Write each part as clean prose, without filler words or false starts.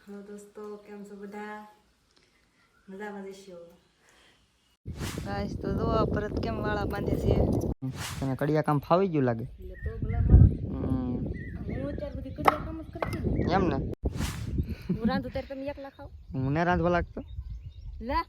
Hello દોસ્તો, કેમ છો બધા? મજામાં જઈશું. ગાઈસ તો જો પરત કેમ વાળા બાંધે છે. તને કડિયા કામ ફાવી ગયું લાગે. એટલે તો ભલામણ હું અત્યાર સુધી કડિયા કામ જ કરતી ને. એમ ને હું રાંધું ત્યારે તમે એકલા ખાઓ. મને રાંધવા લાગતો. લા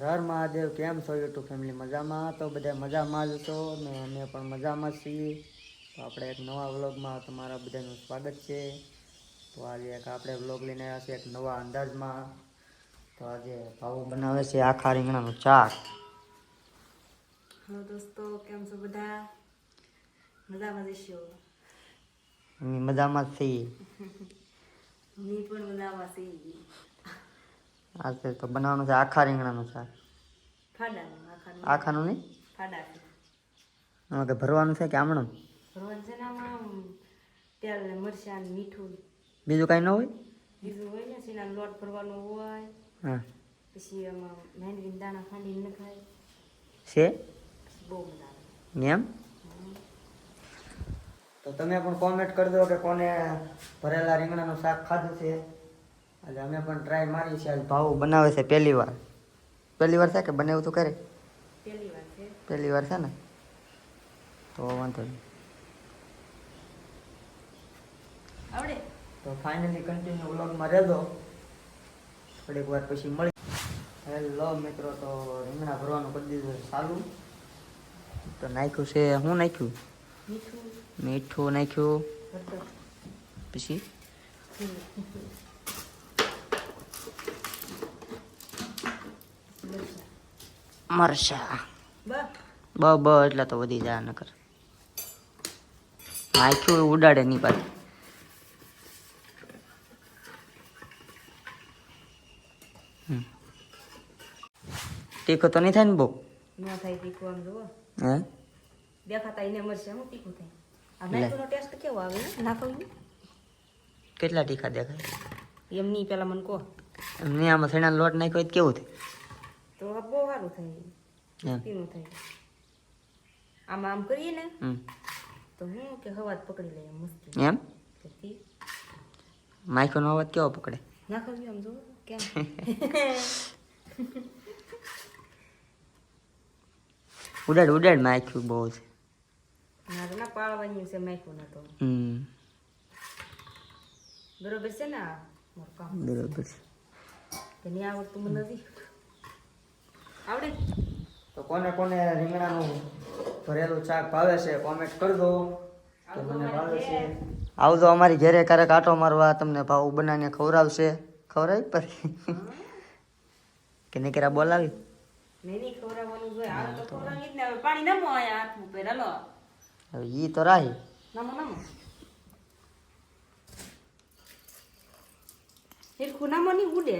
હર મહાદેવ, કેમ છો યુટ્યુબ ફેમિલી? મજામાં? તો બધા મજામાં જ છો ને અમે પણ મજામાં છીએ. તો આપણે એક નવા વ્લોગમાં તમારા બધાનું સ્વાગત છે. તો આજે એક આપણે વ્લોગ લઈને આવ્યા છીએ એક નવા અંદાજમાં. તો આજે ભાવ બનાવે છે આખા રીંગણાનું શાક. હેલો દોસ્તો, કેમ છો બધા? મજામાં જઈશું. અમે મજામાં જ છીએ. હું પણ મજામાં છીએ. આજે તો બનાવવાનું છે આખા રીંગણાનું શાક. ફાડાનું આખાનું નહીં, ફાડાનું. આમાં કે ભરવાનું છે કે આમણું? ભરવાનું છે ને આમાં તેલ ને મરચાં ને મીઠું. બીજું કાંઈ ન હોય? બીજું હોય ને સીના લોટ ભરવાનો હોય. હા પછી એમાં મેંદવીના દાણા ખાંડીને નખાય. છે બહુ મજા આવે. એમ? તો તમે પણ કોમેન્ટ કરી દો કે કોને ભરેલા રીંગણાનું શાક ખાધું છે. એટલે અમે પણ ટ્રાય મારી છે. આજ ભાવ બનાવે છે પહેલી વાર છે કે બનાવ્યું તો કરે પહેલી વાર છે. પહેલી વાર છે ને, તો વાંધો નહીં. આવડે? તો ફાઇનલી કન્ટિન્યુ વ્લોગમાં રહેજો. થોડીક વાર પછી મળી. હેલો મિત્રો, તો રીંગણા ભરવાનું કરી દીધું ચાલુ. તો નાખ્યું છે, શું નાખ્યું? મીઠું નાખ્યું. પછી મરચા બ એટલે તો વધી જાય નકર. નાખ્યું ઉડાડે નહીં પાછી. તીખું તો નહીં થાય ને બહુ? ન થાય તીખું. આમ જુઓ હે દેખાતા એને મરશે હું તીખું થાય. આ નાખવાનો ટેસ્ટ કેવો આવે નાખવું? કેટલા તીખા દેખાય? એમ નહીં, પેલા મને કહો. એમને આમાં સણાનો લોટ નાખ્યો હોય તો કેવું થાય? તો આ બહુ સારું થાય. એમ પીનું થાય. આમાં આમ કરીએ ને હમ તો હું કે હવાજ પકડી લે મસ્તી. એમ તેથી માઇક્રોનો અવાજ કેવો પકડે? નાખવી આમ જુઓ કેમ. ઉડાડ માખ્યું બહુ છે. મારે ના પાળવાની છે માખ્યું ના તો. બરોબર છે ને? મારું કામ બરોબર છે. કે નહીં આવડતું મને નથી. આવડે? તો કોને કોને રીંગણાનું ભરેલું શાક ભાવે છે કોમેન્ટ કરજો કે મને ભાવે છે. આવજો અમારી ઘરે ક્યારેક આટો મારવા, તમને ભાવ બનાવીને ખવડાવશે. ખવડાવી પછી કે નીકળ્યા બોલાવી? નહીં ખવડાવવાનું જોઈએ. આવે તો ખવડાવી જ ને. હવે પાણી નામો આયા હાથ ઉપર. હાલો હવે ઈ તો રાહી. નામો હિરખું નામો નહીં ઉડે.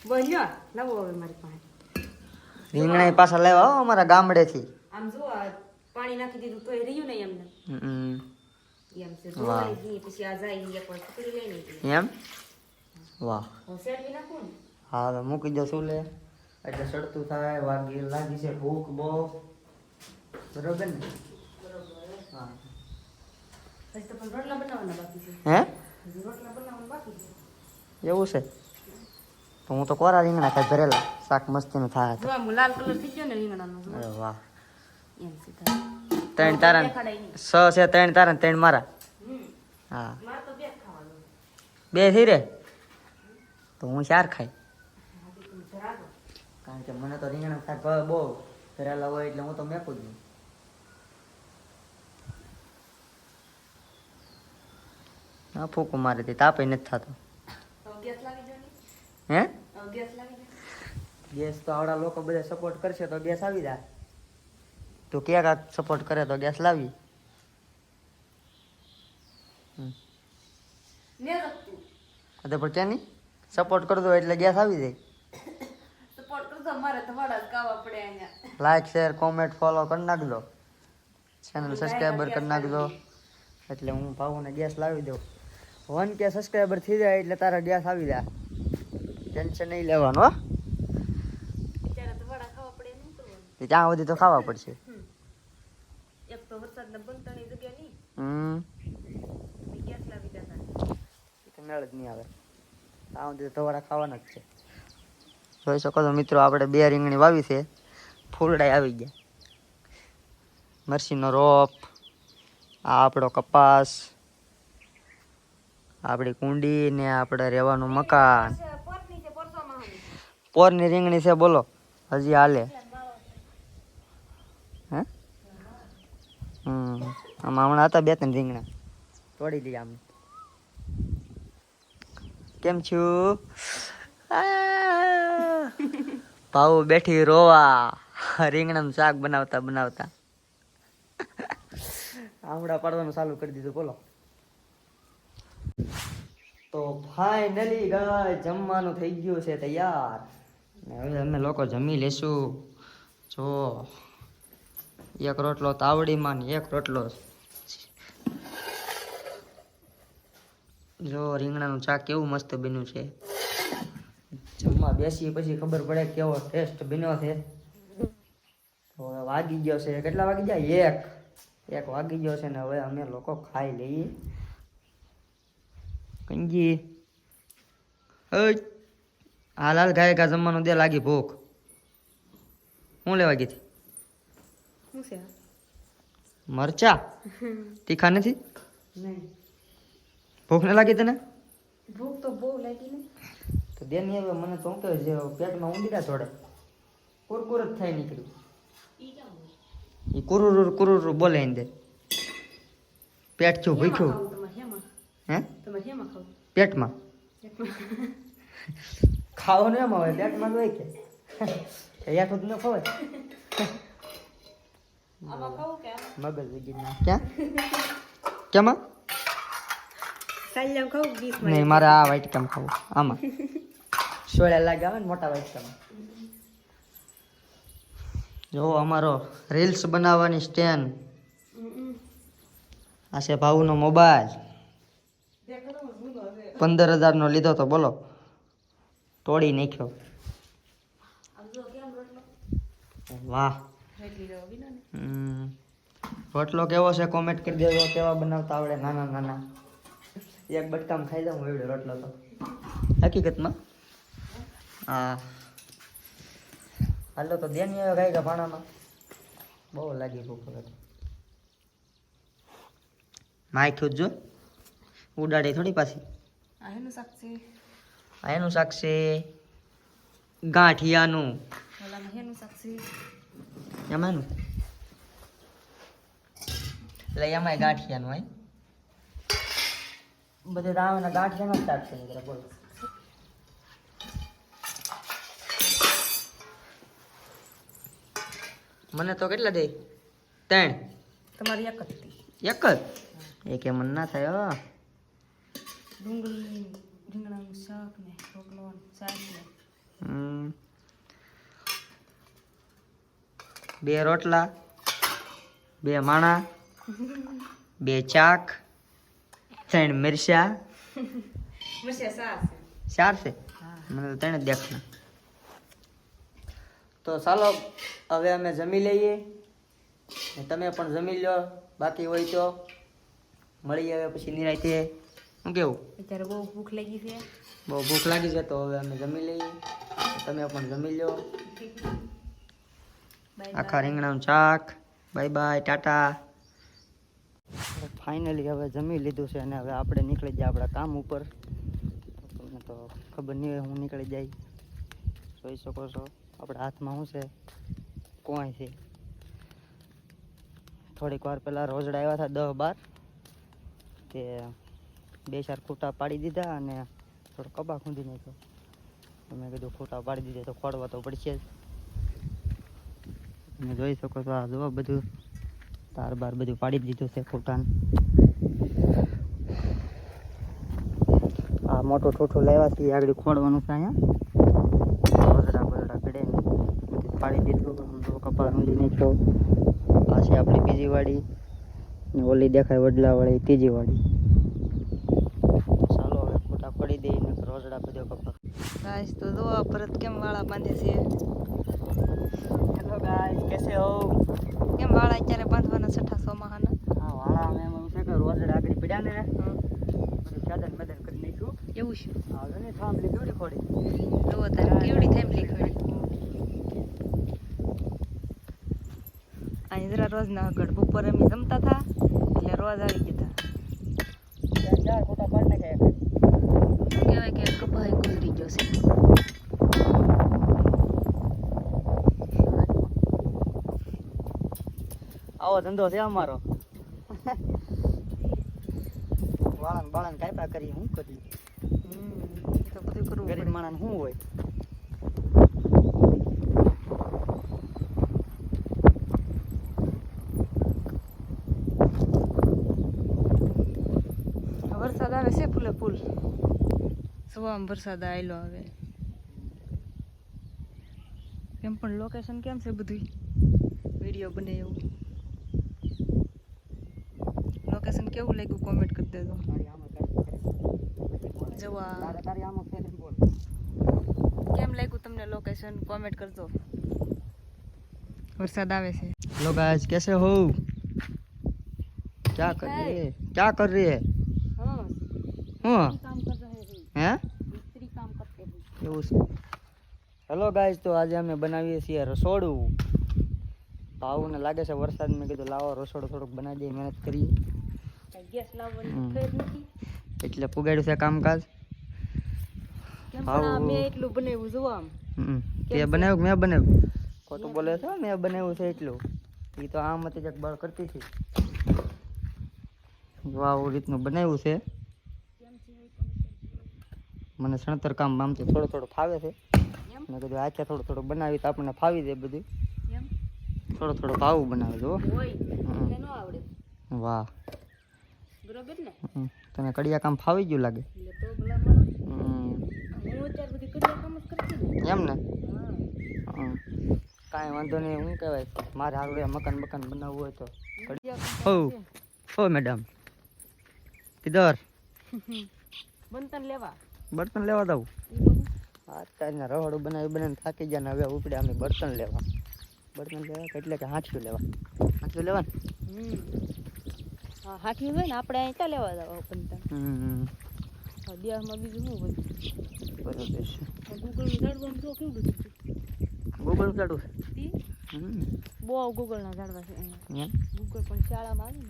બન્યો નવો હવે મારી પાસે. રીંગણા પાછા લેવા હો અમારા ગામડેથી. આમ જો પાણી નાખી દીધું તોય રહ્યું નહીં એમને. એમ છે ધોવાઈ ગઈ પછી આ જાય એકવાર પકડી લઈને. એમ? વાહ. હું શેરવી નાખું ને. હા તો મૂકી દો શું લે એટલે સડતું થાય. વાગી લાગી છે ભૂખ બહુ. બરોબર ને? હા. હજી તો પણ રોટલા બનાવવાના બાકી છે. હે રોટલા બનાવવાના બાકી છે. એવું છે? તો હું તો કોરા રીંગણા ખાઈ ભરેલા શાક મસ્તીનું થાય. જો આમ લાલ કલર થઈ ગયો ને રીંગણાનો. અરે વાહ. એમ સીધા 3 તારા 6 છે, 3 તારા ને 3 મારા. હા મારે તો બે ખાવાનું. 2 થઈ રે તો હું 4 ખાઈ. કારણ કે મને તો રીંગણા શાક બહુ ભરેલા હોય એટલે હું તો મેકું જ નહીં. હા ફૂકું મારે તે તાપે નથી થતો. ગેસ લાગી જાય ને? હે ગેસ લાગી જાય? ગેસ તો આવડા લોકો બધા સપોર્ટ કરશે તો ગેસ આવી જાય. તો ક્યાંક સપોર્ટ કરે તો ગેસ લાવી. ને રખતું તો પણ ત્યાં નહીં સપોર્ટ કરી દો એટલે ગેસ આવી જાય. સપોર્ટ કરજો. મારે તો વાડા જ કાવા પડે અહીંયા. લાઈક શેર કોમેન્ટ ફોલો કરી નાખજો. ચેનલ સબસ્ક્રાઈબર કરી નાખજો એટલે હું ભાવુને ગેસ લાવી દઉં. 1K સબસ્ક્રાઈબર થઈ જાય એટલે તારા ગેસ આવી જાય. ટેન્શન નહીં લેવાનું. હો ત્યારે તો વાડા ખાવા પડે નહીં કરવાનું. ત્યાં સુધી તો ખાવા પડશે. એક તો વરસાદના બંધની જગ્યા નહીં. હમ ગેસ મેળ જ નહીં આવે. આ સુધી ધોવાડા ખાવાના જ છે. જોઈ શકો છો મિત્રો, આપણે 2 રીંગણી વાવી છે, ફૂલડાઈ આવી ગયા. મરસીનો રોપ, આ આપણો કપાસ, આપણી કુંડી ને આપણે રહેવાનું મકાન. પોરની રીંગણી છે બોલો, હજી હાલે. હે આમાં હમણાં હતા 2-3 રીંગણા, તોડી દઈએ આમ. કેમ છું? ભાવ બેઠી રોવા રીંગણાનું શાક બનાવતા બનાવતા આમડા પાડવાનું ચાલુ કરી દીધું બોલો. તો ફાઇનલી ગાય જમવાનું થઈ ગયું છે તૈયાર, ને હવે અમે લોકો જમી લેશું. જો 1 રોટલો તાવડીમાં ને 1 રોટલો જો રીંગણાનું શાક કેવું મસ્ત બન્યું છે. જમવા બેસી પછી ખબર પડે કેવો ટેસ્ટ બન્યો છે. તો હવે વાગી ગયો છે, કેટલા વાગી ગયા? 1 વાગી ગયો છે ને હવે અમે લોકો ખાઈ લઈએ. કંજી હાલ હાલ ગાય ગા જમવાનું દે, લાગી ભૂખ. હું લેવા ગઈ હતી? મરચા તીખા નથી? ભૂખ ન લાગી તને? ભૂખ તો બહુ લાગી ને. તો દે નહીં હવે મને તો કે પેટમાં ઊંડીડા છોડે, કુરકુર જ થાય નીકળ્યું. એ કુરુરુ કુરુરુ બોલે એને દે. પેટ છું ભૂખ્યું. હે પેટમાં ખાવાનું એમ આવે, પેટમાં હોય કે યાઠું જ ન ખવાય. મગજ વગી ના ક્યાં કેમાં નહીં, મારે આ વાટકામાં ખાવું. આમાં સોળ્યા લાગે આવે ને મોટા વાટકામાં. જો અમારો રીલ્સ બનાવવાની સ્ટેન્ડ, આ છે ભાવનો મોબાઈલ, 15,000 નો લીધો તો બોલો, તોડી નાખ્યો. વાહ. રોટલો કેવો છે કોમેન્ટ કરી દેજો, કેવા બનાવતા આવડે નાના નાના. 1 બટકામાં ખાઈ જાઉં એવડો રોટલો તો હકીકતમાં. હા હાલો તો દેની આવે ગાય ભાણામાં, બહુ લાગી ભૂખ હવે. માખ્યું જ જો, ઉડાડી થોડી પાછી. એનું શાક છે ગાંઠિયાનું. એમાંનું એટલે એમાંય ગાંઠિયાનું હોય. બધે રાવના ગાંઠિયાનો શાક છે મિત્રો બોલો. મને તો કેટલા દે? 3. તમારી એક જ હતી. એક જ? એક એ મન ના થાય. ડુંગળી રીંગણાનું શાક ને રોટલો શાક ને 2 રોટલા, 2 માણા, 2 ચાક, 3 મિરચા. ચાર છે? મને તો 3 જ દેખના. તો ચાલો હવે અમે જમી લઈએ, તમે પણ જમી લો, બાકી હોય તો મળી આવે પછી નિરાંતે. શું કેવું? અત્યારે બહુ ભૂખ લાગી છે. બહુ ભૂખ લાગી છે તો હવે અમે જમી લઈએ, તમે પણ જમી લો. આખા રીંગણાનું શાક. Bye bye, Tata. ફાઇનલી હવે જમી લીધું છે અને હવે આપણે નીકળી જાય આપણા કામ ઉપર. તમને તો ખબર નહીં હોય હું નીકળી જાય. જોઈ શકો છો આપણા હાથમાં શું છે? કોણ છે? થોડીક વાર પહેલાં રોજડા આવ્યા હતા 10-12, તે 2-4 ખૂટા પાડી દીધા અને થોડો કબા ખૂંદી નાખ્યો. મેં કીધું ખૂટા પાડી દીધા તો ખોડવા તો પડશે જ. તમે જોઈ શકો છો આ જો બધું તાર બાર બધું પાડી દીધું છે ખૂટાને. આ મોટું ઠૂઠું લાવ્યા છે આગળ ખોડવાનું છે. અહીંયા રોજડા પીડે ને બધું પાડી દીધું. કપા ઊંધી નાખ્યો. આ છે આપણી બીજી વાડી ને ઓલી દેખાય વડલાવાળી ત્રીજી વાડી. ચાલો હવે ખોટા પડી દઈ ને રોજડા બધો કપા. ગાઈસ તો જો પરત કેમ વાળા બાંધે છે. હેલો ગાઈસ, કેસે હો? કેમ વાળા અત્યારે બાંધવાના છઠ્ઠા સોમાહાના? હા વાળા અમે એમ છે કે રોજડા આગળ પડ્યા ને બધું સાધન મેદાન કરી નાખ્યું. એવું છે હવે ને થાંભલી કેવડી ખોડી. તો તારે કેવડી થેમલી ખડી અહીં જરા રોજના ગઢ બપોર અમે જમતા હતા એટલે રોજ આવી ગયા હતા. ચાર ખોટા પાડ નાખ્યા. કહેવાય કે કપાઈ ગુજરી ગયો છે. આવો ધંધો છે અમારો. વાળન બાળન કાપ્યા કરી શું કરી. એ તો બધું કરવું ગરીબ પડે. માણસ શું હોય. વરસાદ આવે છે ફૂલે ફૂલ સવામાં વરસાદ આવેલો આવે એમ પણ લોકેશન કેમ છે બધું વિડીયો બને એવું લોકેશન કેવું લાગ્યું કોમેન્ટ કરી દેજો. જવા કેમ લાગ્યું તમને લોકેશન કોમેન્ટ કરજો. વરસાદ આવે છે. हेलो गाइस कैसे हो क्या कर रहे हैं क्या कर रही है हाँ काम कर रहे हैं हैं मिस्त्री काम करते हैं. એવું છે. હેલો ગાઈસ તો આજે અમે બનાવીએ છીએ રસોડું. ભાવને લાગે છે વરસાદ મેં કીધું લાવો રસોડું થોડુંક બનાવી દઈએ મહેનત કરીએ ગેસ લાવવાની ફેર નથી એટલે પુગાડ્યું છે કામકાજ. કેમ પણ આ મેં એટલું બનાવ્યું જો આમ તે બનાવ્યું કે મેં બનાવ્યું ખોટું બોલે છે મેં બનાવ્યું છે એટલું એ તો આમ હતી જક બળ કરતી હતી જો આવું રીતનું બનાવ્યું છે. મને સણતર કામ આમ તો થોડું થોડું ફાવે છે મેં કીધું આખે થોડું થોડું બનાવી તો આપણને ફાવી જાય બધું એમ થોડું થોડું ભાવું બનાવે જો. હોય મને નો આવડે વાહ બરોબર ને તને કડિયા કામ ફાવી ગયું લાગે. એટલે તો ભલા મને હમ. હું અત્યાર બધી કડિયા કામ જ કરતી ને. એમ ને હા કાંઈ વાંધો નહીં શું કહેવાય મારે હારું એ મકાન બકાન બનાવવું હોય તો કડિયા કામ હો છે. હો મેડમ કિધર બનતન લેવા બર્તન લેવા દઉં ઈ બધું અત્યારના રહોડું બનાવીને થાકી ગયા ને હવે ઉપડે અમે બર્તન લેવા એટલે કે હાંઠિયું લેવા ને હા હાથી હોય ને આપણે અહીં ત્યાં લેવા જવા બનતન દિયામાં બીજું શું હોય બરોબર છે. ગૂગલ ઝાડવાનું જો કેવું બધું છે. ગૂગલ કાઢું ઈ બહુ ગૂગલના ઝાડવા છે અહીંયા એમ ગૂગલ પણ શાળામાં આવે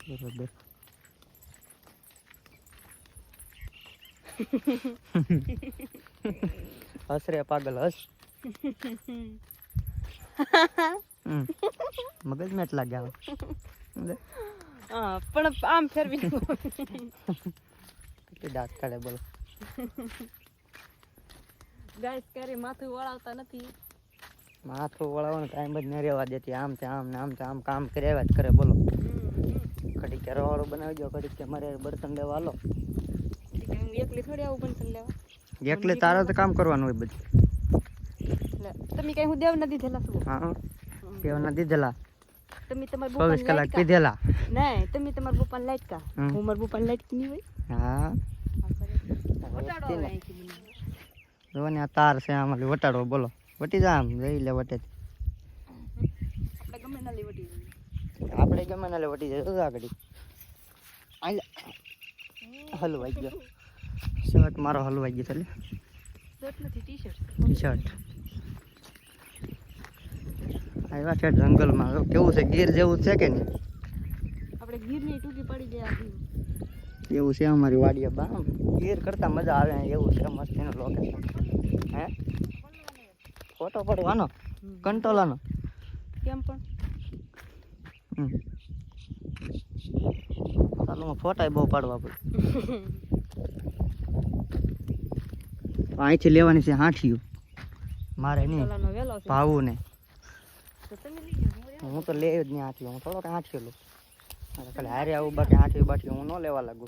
ને બરોબર હસ રે પાગલ હસ મગજ મેં એટલા ગયા હા પણ આમ ફેરવી કેટલી દાંત કાઢે બોલો. ગાઈસ ક્યારે માથું વળાવતા નથી. માથું વળાવવાનો ટાઈમ જ નહીં રહેવા દેતી આમ તે આમ ને આમ તે આમ કામ કર્યા જ કરે બોલો. ઘડીક કે રવાળું બનાવી દો ઘડીક કે મારે બર્તન લેવા હાલો. હું એકલી થોડી આવું બનતન લેવા. એકલે તારે તો કામ કરવાનું હોય બધું. એટલે તમે કઈ હું દેવ નથી દીધેલા શું હા તેઓના દીધેલા તમે તમાર 24 કલાક પીધેલા નહીં તમે તમાર બપાન લાઈટકા હું માર બપાન લાઈટકી નહીં હોય હા વટાડો આવે અહીંથી મને. જો ને આ તાર છે આમાં વટાડો બોલો વટી જા આમ જઈ લે વટે આપણે ગમે ના લેવટી આપણે ગમે ના લે વટી જાય તો આગળ હલવાઈ ગયો શર્ટ મારો હલવાઈ ગયો એટલે શર્ટ નથી ટી-શર્ટ ટી શર્ટ આવ્યા છે જંગલમાં જો કેવું છે ગીર જેવું છે કે નહીં આપણે ગીરની ટૂંકી પડી જાય આ એવું છે અમારી વાડીએ બામ ગીર કરતા મજા આવે એવું છે મસ્તીનું લોકેશન હે ફોટો પડવાનો કંટોલાનો કેમ પણ ચાલો ફોટા બહુ પાડવા પડે અહીંથી લેવાની છે હાંઠિયું મારે નહીં કંટોલાનો વેલો છે ભાવું ને તો તમે લઈ જાઓ હું તો લે જ નહીં હાંઠિયું હું થોડોક હાંઠિયું લઉં ખાલી હારે આવું બાકી હાંઠિયું બાઠિયું હું ન લેવા લાગુ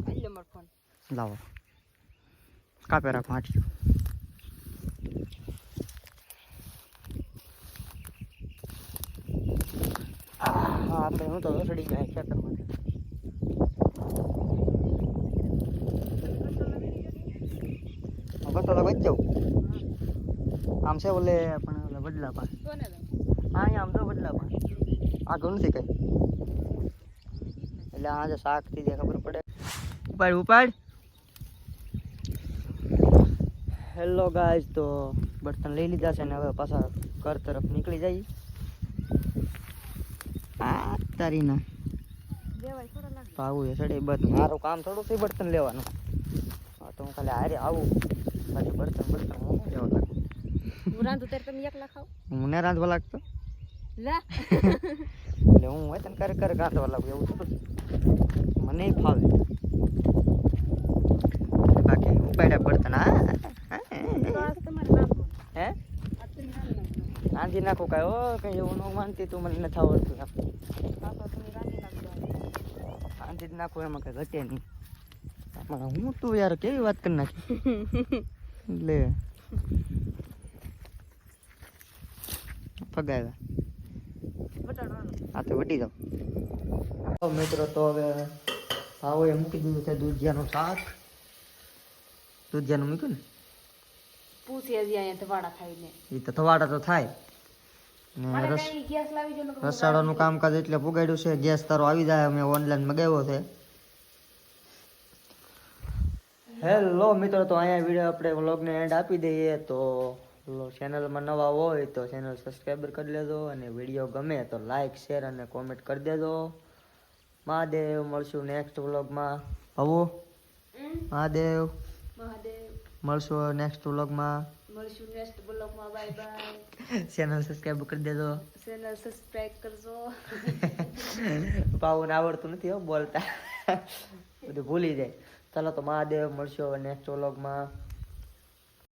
આઈ લે મારો ફોન લાવો કાપે રાખો હાંઠિયું હા આપણે હું તો રસડી ગયા ખેતરમાંથી બસોડા વચ્ચે આમ છે ઓલે પણ ઓલે વડલા પાસે કોને લે હા અહીંયા આમ તો વડલા પાસે આગળ નથી કઈ એટલે આજે શાક થી દે ખબર પડે. ઉપાડ ઉપાડ. હેલો ગાઈસ, તો બર્તન લઈ લીધા છે ને હવે પાછા ઘર તરફ નીકળી જઈએ. આ તારી ના ભાવું છે સડે બસ મારું કામ થોડું છે બર્તન લેવાનું. હા તો હું ખાલી હારે આવું પછી બર્તન હું લેવા લાગુ. હું રાંધું ત્યારે તમે એકલા ખાવ? હું ને રાંધવા લાગતો લા એટલે હું હોય તને કરે રાંધવા લાગુ એવું થોડું મને ફાવે. બાકી ઉપાડ્યા બર્તન હા હે રાંધી નાખું કાંઈ હો કઈ એવું ન માનતી તું મને નથી આવડતું એમ. રાંધી જ નાખું એમાં કઈ ઘટે નહીં. હું તું યાર કેવી વાત કરી નાખી લે ફગાવ્યા હા તો વટી જાઓ મિત્રો. તો હવે ભાવોએ મૂકી દીધું છે દૂધિયાનું શાક. દૂધિયાનું મૂક્યું ને પૂછી હજી અહીંયા ધવાડા ખાઈને એ તો થવાડા તો થાય ને ગેસ લાવી જો રસાડાનું કામકાજ એટલે પુગાડ્યું છે. ગેસ તારો આવી જાય અમે ઓનલાઈન મગાવ્યો છે. હેલો મિત્રો, તો અહીંયા વિડીયો આપણે વ્લોગને એન્ડ આપી દઈએ. તો ચેનલમાં નવા હોય તો ચેનલ સબસ્ક્રાઈબર કરી લેજો અને વિડીયો ગમે તો લાઈક શેર અને કોમેન્ટ કરી દેજો. મહાદેવ, મળશું નેક્સ્ટ વ્લોગમાં. આવો મહાદેવ, મળશું નેક્સ્ટ વ્લોગમાં. Bye bye. ચેનલ સબસ્ક્રાઈબ કરી દેજો. ચેનલ સબસ્ક્રાઇબ કરજો. પાવું આવડતું નથી હો બોલતા બધું ભૂલી જાય. ચાલો તો મહાદેવ, મળશું નેક્સ્ટ વ્લોગમાં.